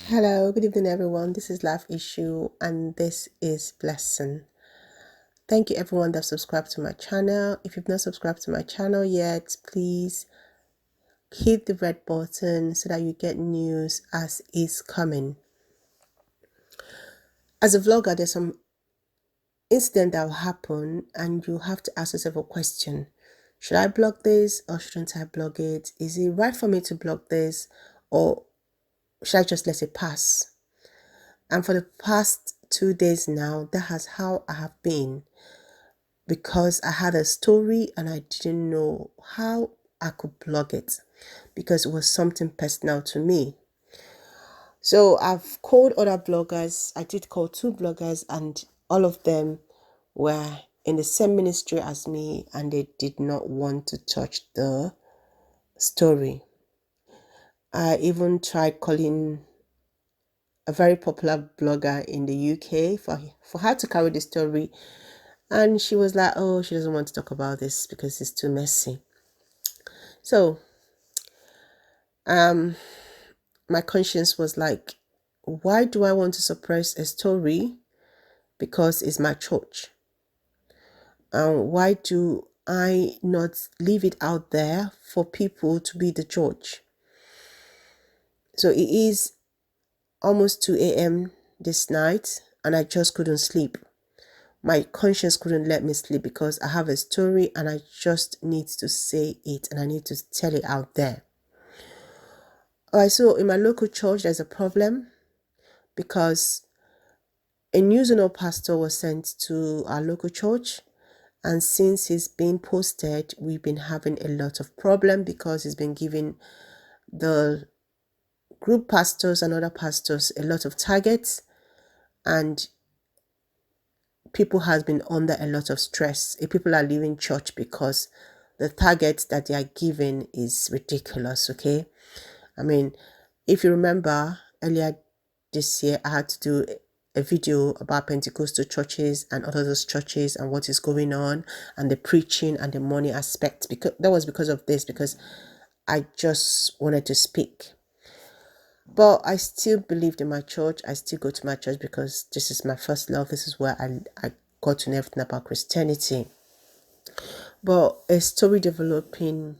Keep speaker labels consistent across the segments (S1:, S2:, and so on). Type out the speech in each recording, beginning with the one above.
S1: Hello, good evening, everyone. This is Life Issue, and this is Blessing. Thank you, everyone that subscribed to my channel. If you've not subscribed to my channel yet, please hit the red button so that you get news as it's coming. As a vlogger, there's some incident that will happen, and you have to ask yourself a question: should I blog this or shouldn't I blog it? Is it right for me to blog this, or should I just let it pass? And for the past 2 days now, that has how I have been, because I had a story and I didn't know how I could blog it because it was something personal to me. So I've called other bloggers. I did call 2 bloggers, and all of them were in the same ministry as me, and they did not want to touch the story. I even tried calling a very popular blogger in the UK for her to carry the story, and she was like, oh, she doesn't want to talk about this because it's too messy. So my conscience was like, why do I want to suppress a story because it's my church? Why do I not leave it out there for people to be the judge? So it is almost 2 a.m. this night, and I just couldn't sleep. My conscience couldn't let me sleep because I have a story and I just need to say it and I need to tell it out there. All right, so in my local church, there's a problem because a new zonal pastor was sent to our local church, and since he's been posted, we've been having a lot of problem because he's been giving the group pastors and other pastors a lot of targets, and people has been under a lot of stress. People are leaving church because the target that they are given is ridiculous. Okay, I mean, if you remember earlier this year, I had to do a video about Pentecostal churches and Orthodox churches and what is going on and the preaching and the money aspect, because that was because of this, because I just wanted to speak. But I still believed in my church. I still go to my church because this is my first love. This is where I got to know everything about Christianity. But a story developing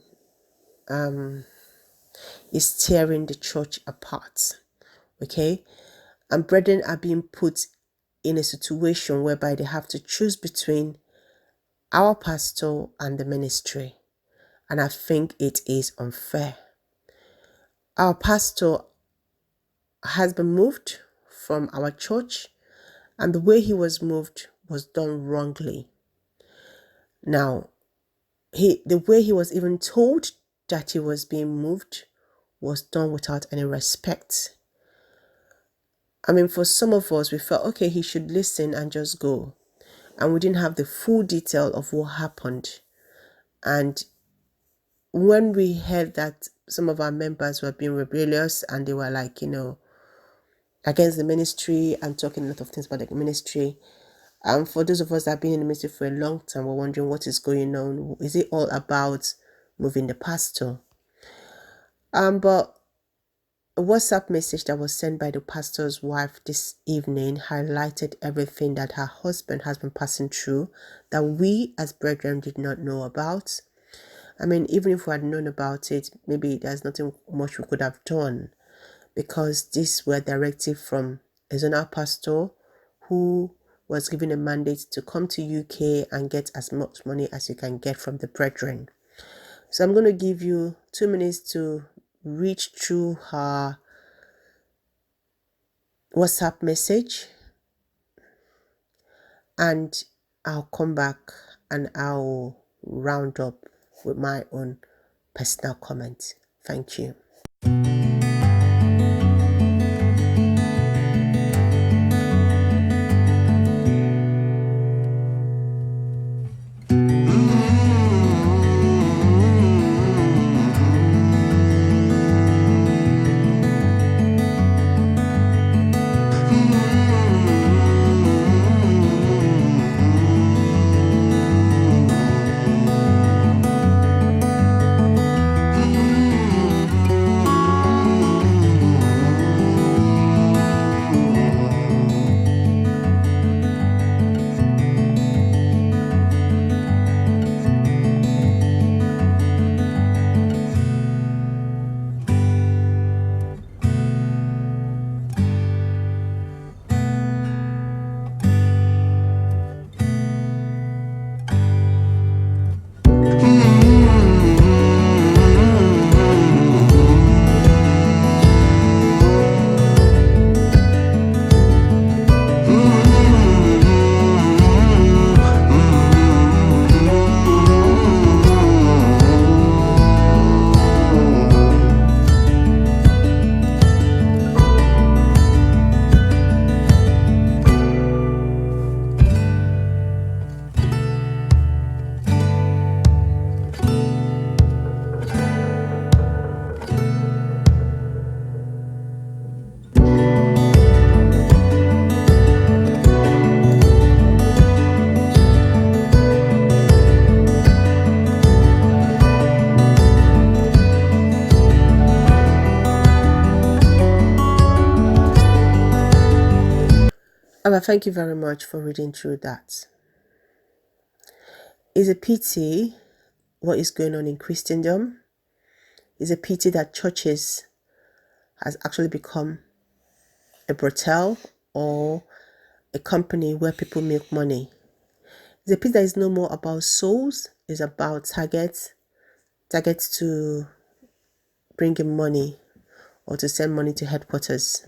S1: is tearing the church apart. Okay, and brethren are being put in a situation whereby they have to choose between our pastor and the ministry, and I think it is unfair. Our pastor has been moved from our church, and the way he was moved was done wrongly. Now, the way he was even told that he was being moved was done without any respect. I mean, for some of us, we felt, okay, he should listen and just go. And we didn't have the full detail of what happened. And when we heard that some of our members were being rebellious and they were like, against the ministry and talking a lot of things about the ministry, for those of us that have been in the ministry for a long time, we're wondering what is going on. Is it all about moving the pastor? But a WhatsApp message that was sent by the pastor's wife this evening highlighted everything that her husband has been passing through that we as brethren did not know about. I mean, even if we had known about it, maybe there's nothing much we could have done, because these were directives from a zonal pastor who was given a mandate to come to UK and get as much money as you can get from the brethren. So I'm going to give you 2 minutes to read through her WhatsApp message, and I'll come back and I'll round up with my own personal comment. Thank you. Abba, thank you very much for reading through that. It's a pity what is going on in Christendom. It's a pity that churches has actually become a brothel or a company where people make money. It's a pity that is no more about souls. It's about targets to bring in money or to send money to headquarters.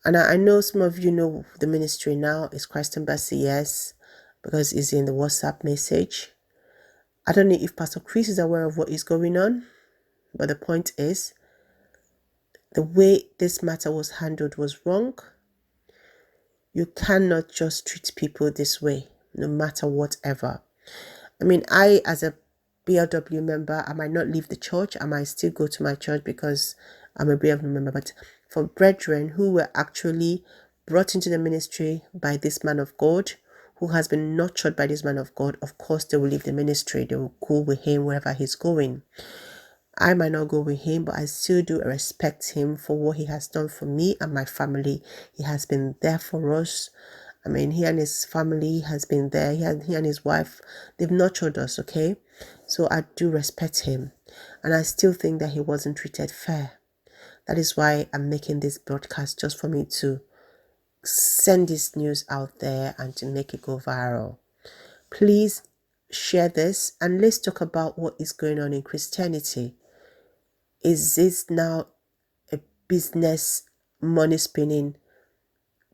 S1: And I know some of you know the ministry now is Chirst Embassy, yes, because it's in the WhatsApp message. I don't know if Pastor Chris is aware of what is going on, but the point is, the way this matter was handled was wrong. You cannot just treat people this way, no matter whatever. I mean, I, as a BLW member, I might not leave the church. I might still go to my church because I'm a BLW member. But for brethren who were actually brought into the ministry by this man of God, who has been nurtured by this man of God, of course, they will leave the ministry. They will go with him wherever he's going. I might not go with him, but I still do respect him for what he has done for me and my family. He has been there for us. I mean, he and his family has been there. He and his wife, they've nurtured us, okay? So I do respect him. And I still think that he wasn't treated fair. That is why I'm making this broadcast, just for me to send this news out there and to make it go viral. Please share this and let's talk about what is going on in Christianity. Is this now a business money spinning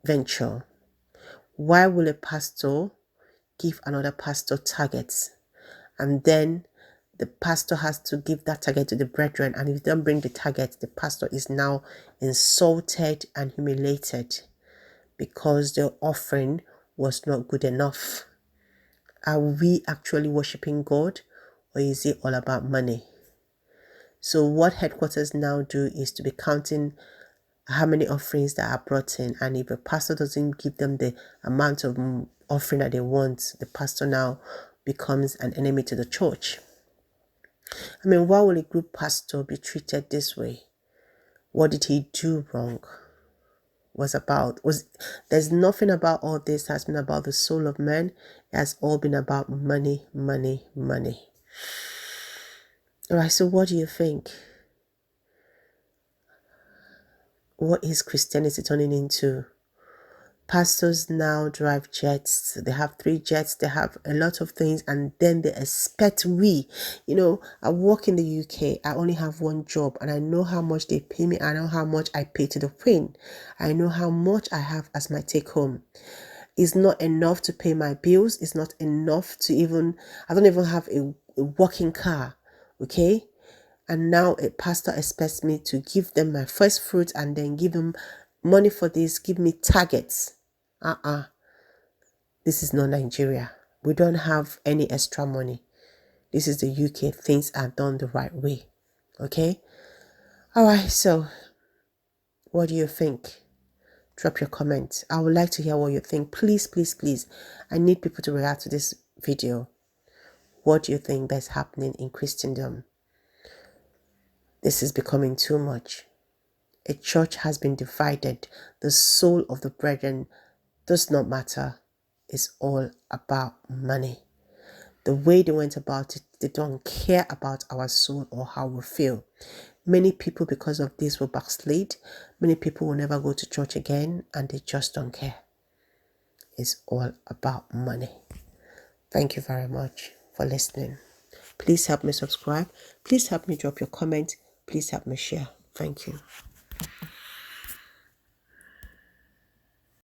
S1: venture? Why will a pastor give another pastor targets, and then the pastor has to give that target to the brethren, and if you don't bring the target, the pastor is now insulted and humiliated because the offering was not good enough? Are we actually worshiping God, or is it all about money? So what headquarters now do is to be counting how many offerings that are brought in, and if a pastor doesn't give them the amount of offering that they want, the pastor now becomes an enemy to the church. I mean, why will a group pastor be treated this way? What did he do wrong? There's nothing about all this has been about the soul of man. It has all been about money, money, money. All right, so what do you think? What is Christianity turning into? Pastors now drive jets. They have 3 jets. They have a lot of things, and then they expect I work in the UK. I only have one job, and I know how much they pay me. I know how much I pay to the Queen. I know how much I have as my take home. It's not enough to pay my bills. It's not enough to I don't even have a working car. Okay. And now a pastor expects me to give them my first fruit and then give them money for this, give me targets. This is not Nigeria. We don't have any extra money. This is the UK. Things are done the right way. Okay? All right, so what do you think? Drop your comment. I would like to hear what you think. Please, please, please. I need people to react to this video. What do you think that's happening in Christendom? This is becoming too much. A church has been divided. The soul of the brethren does not matter. It's all about money. The way they went about it, they don't care about our soul or how we feel. Many people, because of this, will backslide. Many people will never go to church again, and they just don't care. It's all about money. Thank you very much for listening. Please help me subscribe. Please help me drop your comment. Please help me share. Thank you.